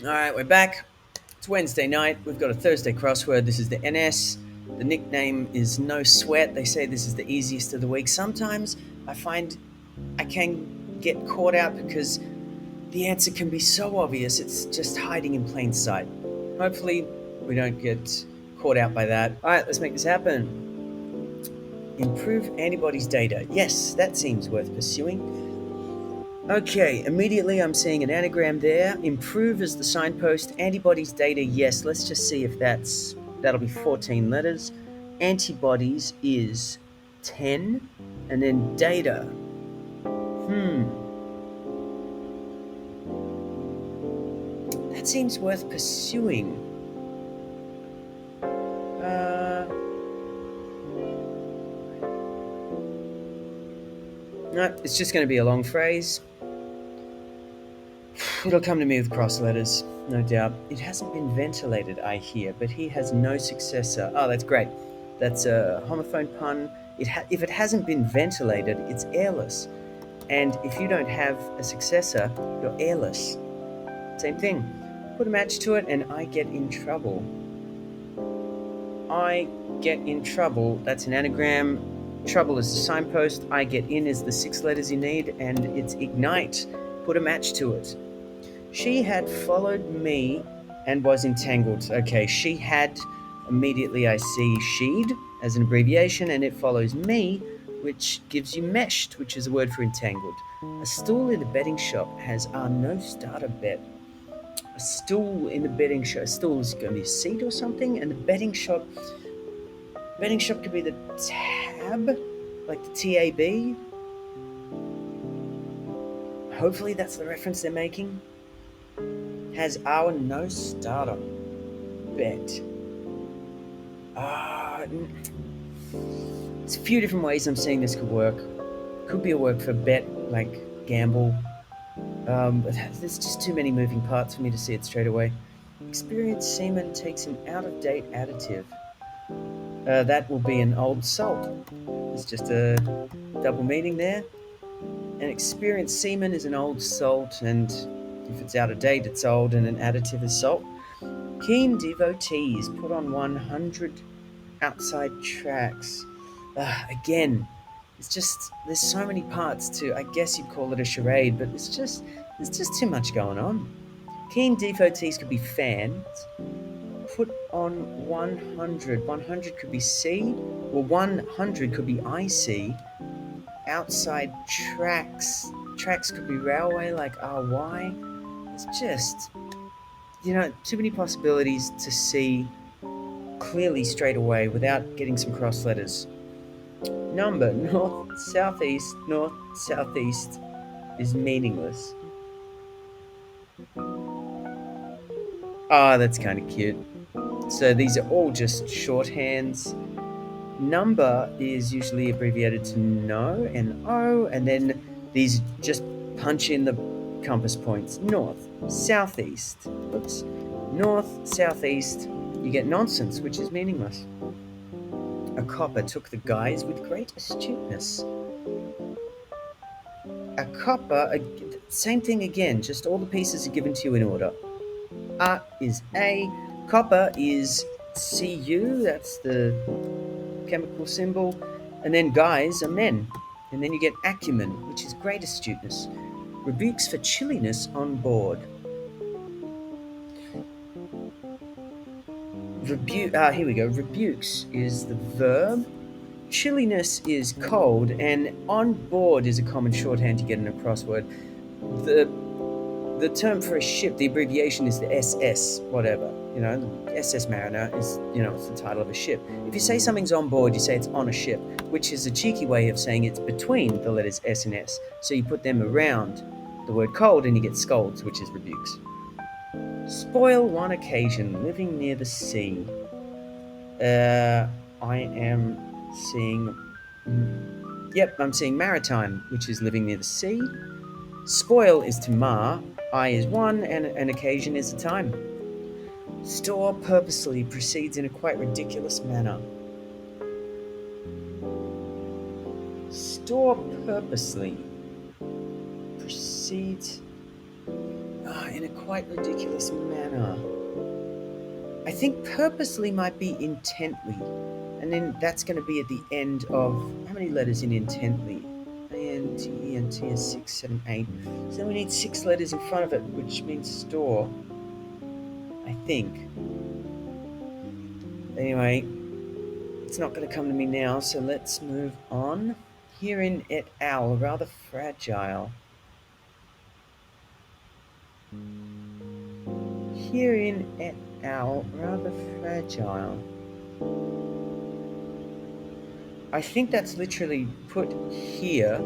All right, we're back. It's Wednesday night. We've got a Thursday crossword. This is the NS. The nickname is No Sweat. They say this is the easiest of the week. Sometimes I find I can get caught out because the answer can be so obvious, it's just hiding in plain sight. Hopefully, we don't get caught out by that. All right, let's make this happen. Improve antibodies data. Yes, that seems worth pursuing. Okay, immediately I'm seeing an anagram there. Improve is the signpost. Antibodies data, yes. Let's just see if that'll be 14 letters. Antibodies is 10. And then data. That seems worth pursuing. Uh, no, it's just going to be a long phrase. It'll come to me with cross letters, no doubt. It hasn't been ventilated, I hear, but he has no successor. Oh, that's great. That's a homophone pun. If it hasn't been ventilated, it's airless. And if you don't have a successor, you're airless. Same thing. Put a match to it, and I get in trouble. I get in trouble. That's an anagram. Trouble is the signpost. I get in is the 6 letters you need, and it's ignite. Put a match to it. She had followed me and was entangled. Okay, she had, immediately I see she'd as an abbreviation, and it follows me, which gives you meshed, which is a word for entangled. A stool in a betting shop has our no starter bet. A stool in the betting shop. A stool is going to be a seat or something, and the betting shop. Betting shop could be the tab, like the TAB. Hopefully, that's the reference they're making. Has our no starter bet. There's a few different ways I'm seeing this could work. Could be a work for bet, like gamble. But there's just too many moving parts for me to see it straight away. Experienced seaman takes an out-of-date additive. That will be an old salt. There's just a double meaning there. An experienced seaman is an old salt, and if it's out of date, it's old, and an additive is salt. Keen devotees put on 100 outside tracks. Again, it's just there's so many parts to. I guess you'd call it a charade, but there's just too much going on. Keen devotees could be fans. Put on 100. 100 could be C, or 100 could be IC. Outside tracks. Tracks could be railway, like RY. It's just, too many possibilities to see clearly straight away without getting some cross letters. Number, north, southeast is meaningless. Ah, that's kind of cute. So these are all just shorthands. Number is usually abbreviated to no and O, and then these just punch in the compass points. North, southeast. Oops. North, southeast. You get nonsense, which is meaningless. A copper took the guise with great astuteness. A copper, same thing again, just all the pieces are given to you in order. A is A, copper is Cu, that's the chemical symbol, and then guys are men. And then you get acumen, which is great astuteness. Rebukes for chilliness on board. Here we go. Rebukes is the verb. Chilliness is cold, and on board is a common shorthand to get in a crossword. The term for a ship, the abbreviation is the SS, whatever. The SS Mariner is, it's the title of a ship. If you say something's on board, you say it's on a ship, which is a cheeky way of saying it's between the letters S and S. So you put them around the word cold and you get scolds, which is rebukes. Spoil one occasion, living near the sea. I am seeing. Yep, I'm seeing maritime, which is living near the sea. Spoil is to mar, I is one, and an occasion is a time. Store purposely proceeds in a quite ridiculous manner. Store purposely proceeds in in a quite ridiculous manner. I think purposely might be intently. And then that's going to be at the end of, how many letters in intently? A-N-T-E-N-T is 6, 7, 8. So we need 6 letters in front of it, which means store, I think. Anyway, it's not going to come to me now, so let's move on. Herein et al, rather fragile. Herein et al, rather fragile. I think that's literally put here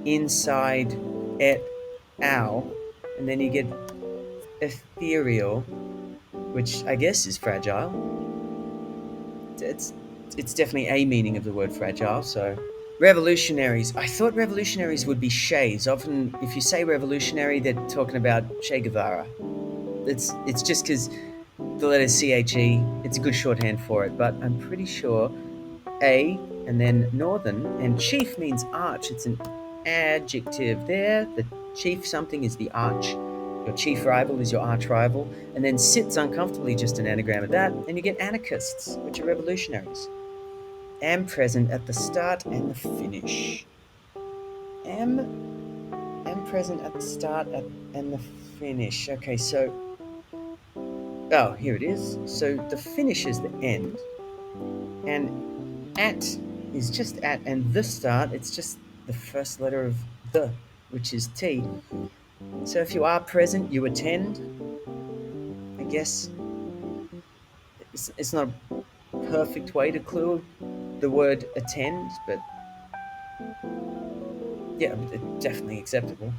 inside et al, and then you get ethereal, which I guess is fragile. It's definitely a meaning of the word fragile. So revolutionaries. I thought revolutionaries would be Shays. Often, if you say revolutionary, they're talking about Che Guevara. It's just because the letter CHE. It's a good shorthand for it, but I'm pretty sure A and then northern, and chief means arch. It's an adjective there. The chief something is the arch. Your chief rival is your arch rival. And then sits uncomfortably, just an anagram of that. And you get anarchists, which are revolutionaries. Am present at the start and the finish. Am present at the start and the finish. Okay, so... Oh, here it is. So the finish is the end. And at is just at, and the start, it's just the first letter of the, which is T. So if you are present, you attend. I guess it's not a perfect way to clue the word attend, but yeah, definitely acceptable.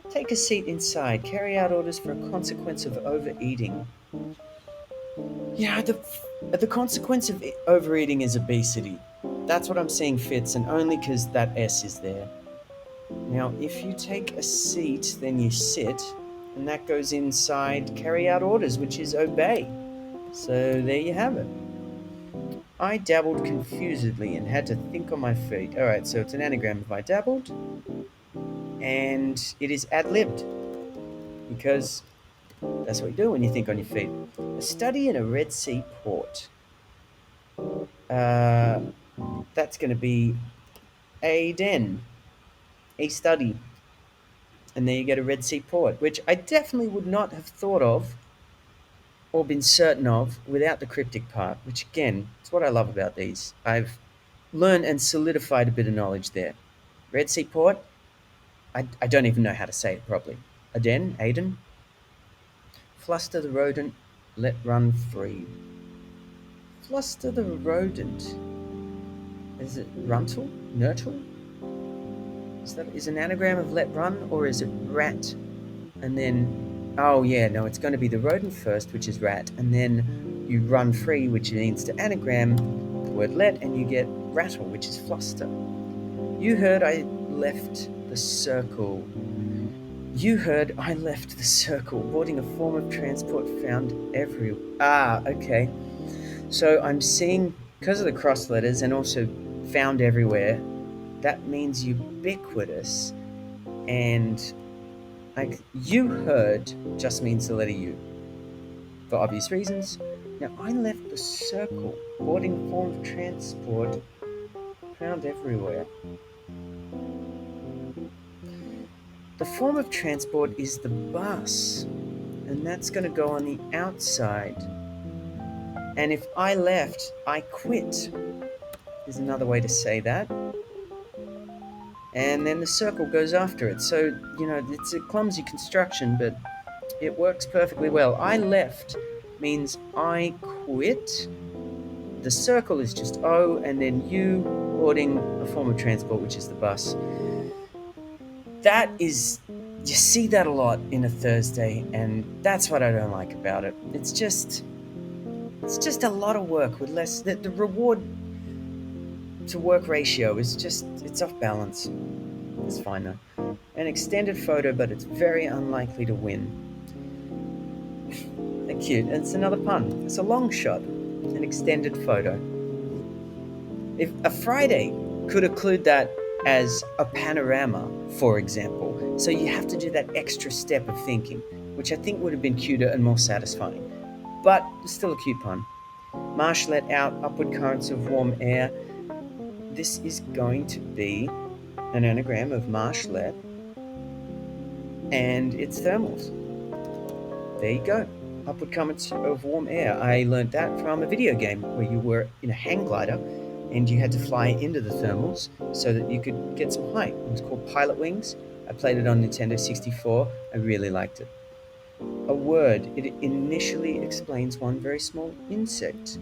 Take a seat inside. Carry out orders for a consequence of overeating. Yeah, the consequence of overeating is obesity. That's what I'm seeing fits, and only because that S is there. Now, if you take a seat, then you sit, and that goes inside carry out orders, which is obey. So there you have it. I dabbled confusedly and had to think on my feet. Alright, so it's an anagram of I dabbled, and it is ad-libbed, because that's what you do when you think on your feet. A study in a Red Sea port. That's going to be a den, a study. And there you get a Red Sea port, which I definitely would not have thought of or been certain of without the cryptic part, which again, is what I love about these. I've learned and solidified a bit of knowledge there. Red Sea port, I don't even know how to say it properly. Aden. Fluster the rodent, let run free. Fluster the rodent. Is it runtle? Nurtle? Is an anagram of let run, or is it rat? And then, oh yeah, no, it's going to be the rodent first, which is rat, and then you run free, which means to anagram the word let, and you get rattle, which is fluster. You heard I left the circle. You heard I left the circle, boarding a form of transport found everywhere. Ah, okay. So I'm seeing, because of the cross letters and also found everywhere, that means ubiquitous. And like you heard just means the letter U, for obvious reasons. Now I left the circle, boarding a form of transport found everywhere. The form of transport is the bus, and that's going to go on the outside. And if I left, I quit, is another way to say that. And then the circle goes after it. So, it's a clumsy construction, but it works perfectly well. I left means I quit. The circle is just O, and then U, boarding a form of transport, which is the bus. You see that a lot in a Thursday, and that's what I don't like about it. It's just a lot of work with less. The reward to work ratio it's off balance. It's fine though. An extended photo, but it's very unlikely to win. They're cute, and it's another pun. It's a long shot, an extended photo. If a Friday could include that as a panorama, for example, So you have to do that extra step of thinking, which I think would have been cuter and more satisfying. But still a cute pun. Marsh let out upward currents of warm air. This is going to be an anagram of marshlet and its thermals. There you go. Upward currents of warm air. I learned that from a video game where you were in a hang glider and you had to fly into the thermals so that you could get some height. It was called Pilot Wings. I played it on Nintendo 64. I really liked it. A word. It initially explains one very small insect.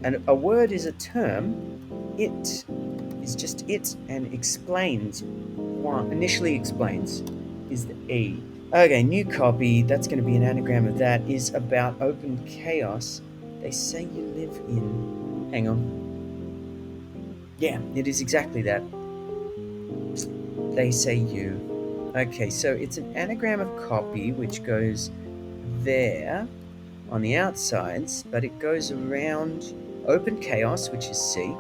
And a word is a term. It is just it, and explains. One initially explains is the E. Okay, new copy. That's going to be an anagram of that. Is about open chaos. They say you live in. Hang on. Yeah, it is exactly that. They say you. Okay, so it's an anagram of copy, which goes there on the outsides, but it goes around open chaos, which is C,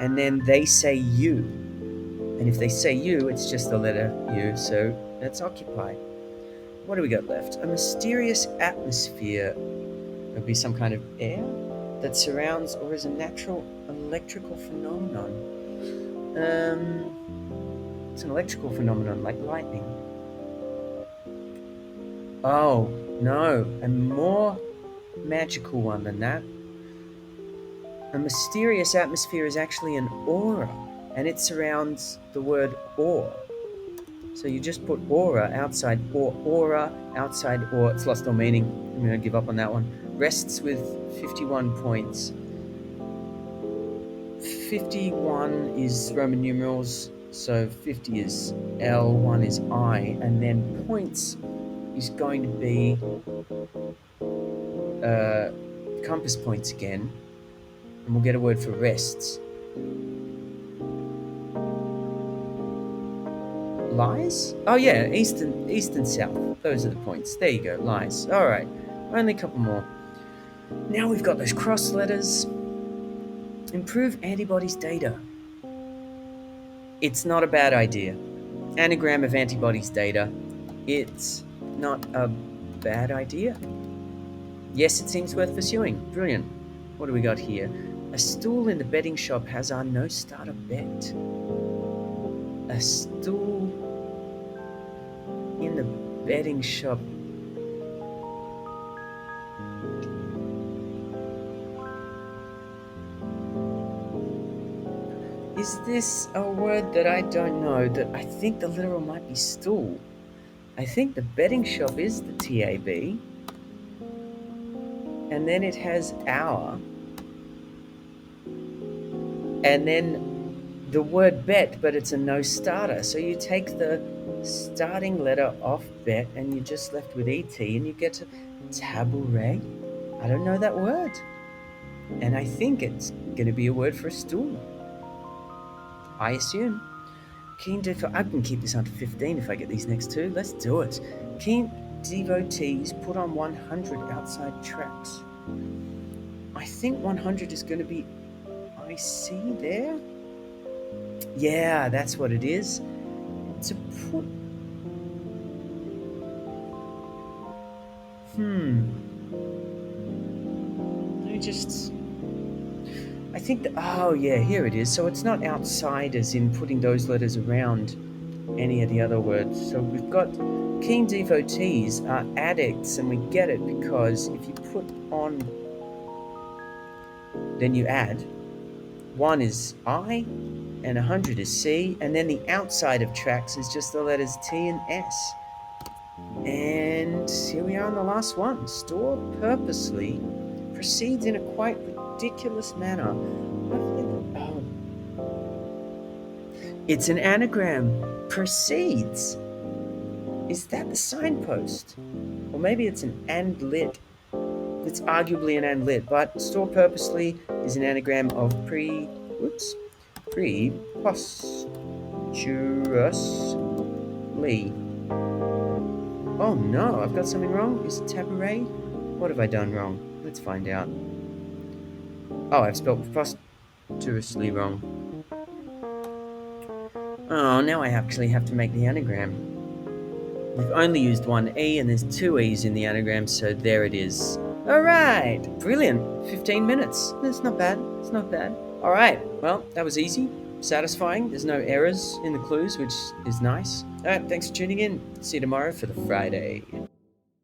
and then they say you. And if they say you, it's just the letter U, so that's occupy. What do we got left? A mysterious atmosphere. It would be some kind of air that surrounds or is a natural electrical phenomenon. It's an electrical phenomenon like lightning. Oh, no, a more magical one than that. A mysterious atmosphere is actually an aura, and it surrounds the word or. So you just put aura outside or aura outside or. It's lost all meaning. I'm going to give up on that one. Rests with 51 points. 51 is Roman numerals, so 50 is L, 1 is I, and then points is going to be compass points again, and we'll get a word for rests. Lies? Oh yeah, east and south. Those are the points. There you go, lies. All right, only a couple more. Now we've got those cross letters. Improve antibodies data. It's not a bad idea. Anagram of antibodies data. It's not a bad idea. Yes, it seems worth pursuing. Brilliant. What do we got here? A stool in the betting shop has our no starter bet. A stool in the betting shop. Is this a word that I don't know? That I think the literal might be stool. I think the betting shop is the TAB. And then it has our. And then the word bet, but it's a no starter. So you take the starting letter off bet and you're just left with ET and you get to tabouret. I don't know that word. And I think it's going to be a word for a stool. I assume. Keen I can keep this under 15 if I get these next two. Let's do it. Keen devotees put on 100 outside tracks. I think 100 is going to be IC there. Yeah, that's what it is. To put. I think that. Oh, yeah, here it is. So it's not outside as in putting those letters around any of the other words. So we've got keen devotees are addicts, and we get it because if you put on, then you add. 1 is I, and 100 is C, and then the outside of tracks is just the letters T and S. And here we are on the last one. Store purposely proceeds in a quite ridiculous manner. Oh. It's an anagram. Proceeds. Is that the signpost? Or maybe it's an and lit. It's arguably an and lit, but store purposely is an anagram of preposterously. Oh no, I've got something wrong? Is it tabouret? What have I done wrong? Let's find out. Oh, I've spelled preposterously wrong. Oh, now I actually have to make the anagram. We've only used one E and there's two E's in the anagram, so there it is. Alright, brilliant. 15 minutes. That's not bad. It's not bad. Alright, well, that was easy, satisfying. There's no errors in the clues, which is nice. Alright, thanks for tuning in. See you tomorrow for the Friday.